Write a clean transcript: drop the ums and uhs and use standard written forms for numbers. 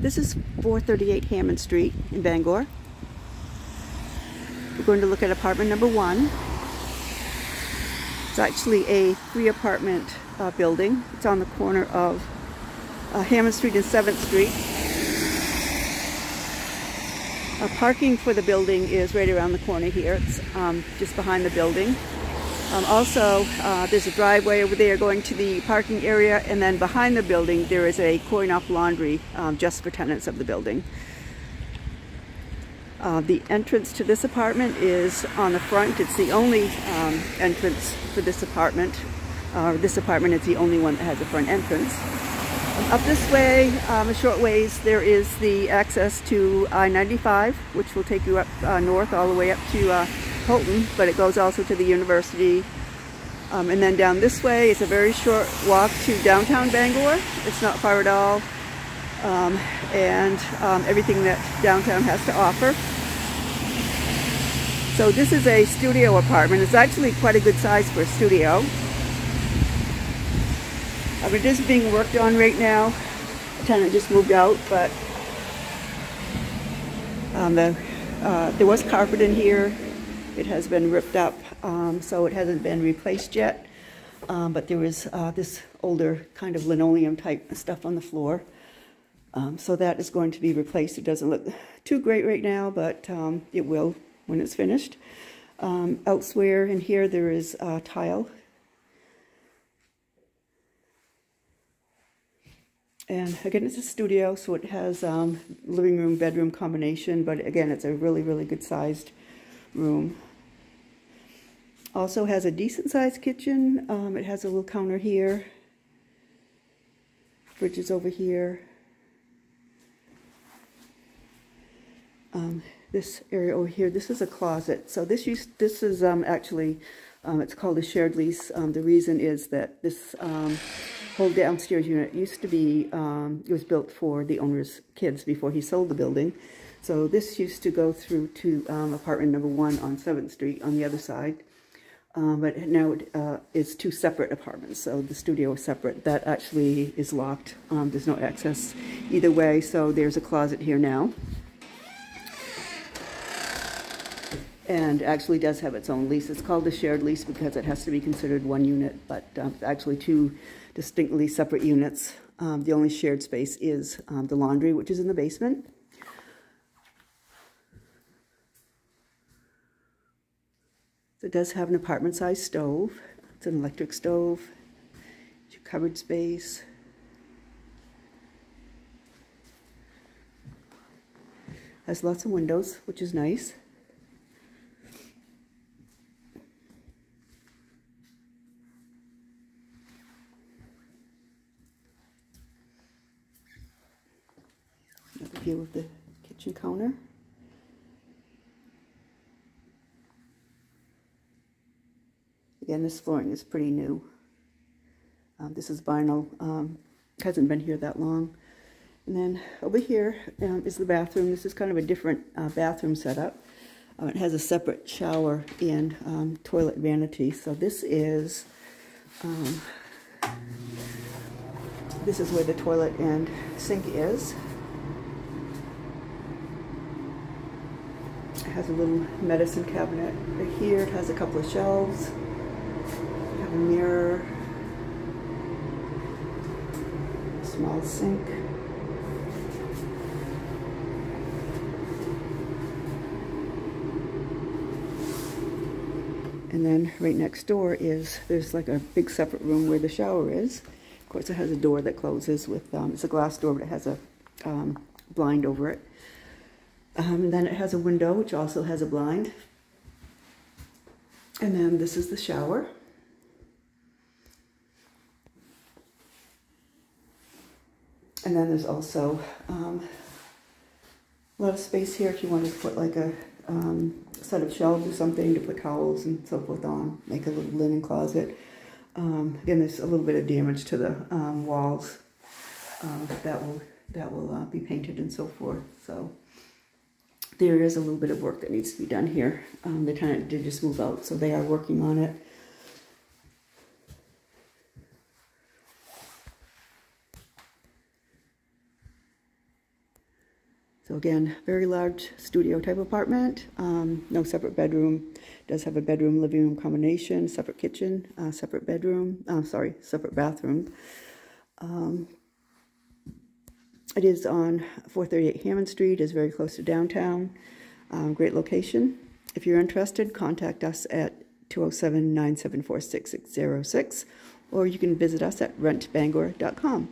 This is 438 Hammond Street in Bangor. We're going to look at apartment number 1. It's actually a 3-apartment building. It's on the corner of Hammond Street and 7th Street. Parking for the building is right around the corner here. It's just behind the building. Also, there's a driveway over there going to the parking area, and then behind the building there is a coin-off laundry just for tenants of the building. The entrance to this apartment is on the front. It's the only entrance for this apartment. This apartment is the only one that has a front entrance. Up this way, a short ways, there is the access to I-95, which will take you up north all the way up to Houghton, but it goes also to the university. And then down this way is a very short walk to downtown Bangor. It's not far at all, and everything that downtown has to offer. So this is a studio apartment. It's actually quite a good size for a studio. It is being worked on right now. The tenant just moved out, but there was carpet in here. It has been ripped up, so it hasn't been replaced yet. But there was this older kind of linoleum type stuff on the floor. So that is going to be replaced. It doesn't look too great right now, but it will when it's finished. Elsewhere in here there is tile. And again, it's a studio, so it has living room, bedroom combination, but again, it's a really, really good sized room. Also has a decent sized kitchen. It has a little counter here. Fridge is over here. This area over here, this is a closet. So this is actually, it's called a shared lease. The reason is that this whole downstairs unit used to be, it was built for the owner's kids before he sold the building. So this used to go through to apartment number 1 on 7th Street on the other side. But now it's 2 separate apartments, so the studio is separate. That actually is locked. There's no access either way, so there's a closet here now. And actually does have its own lease. It's called a shared lease because it has to be considered 1 unit, but it's actually 2 distinctly separate units. The only shared space is the laundry, which is in the basement. So it does have an apartment-sized stove. It's an electric stove. It's your cupboard space. Has lots of windows, which is nice. Another view of the kitchen counter. Again, this flooring is pretty new. This is vinyl. Hasn't been here that long. And then over here is the bathroom. This is kind of a different bathroom setup. It has a separate shower and toilet vanity. So this is where the toilet and sink is. It has a little medicine cabinet right here. It has a couple of shelves. A mirror, small sink, and then right next door there's like a big separate room where the shower is. Of course, it has a door that closes with it's a glass door, but it has a blind over it. And then it has a window which also has a blind. And then this is the shower. And then there's also a lot of space here if you wanted to put like a set of shelves or something to put towels and so forth on, make a little linen closet. Again, there's a little bit of damage to the walls that will be painted and so forth. So there is a little bit of work that needs to be done here. The tenant did just move out, so they are working on it. So again, very large studio type apartment, no separate bedroom. Does have a bedroom, living room combination, separate kitchen, separate bedroom, separate bathroom. It is on 438 Hammond Street, is very close to downtown. Great location. If you're interested, contact us at 207-974-6606, or you can visit us at rentbangor.com.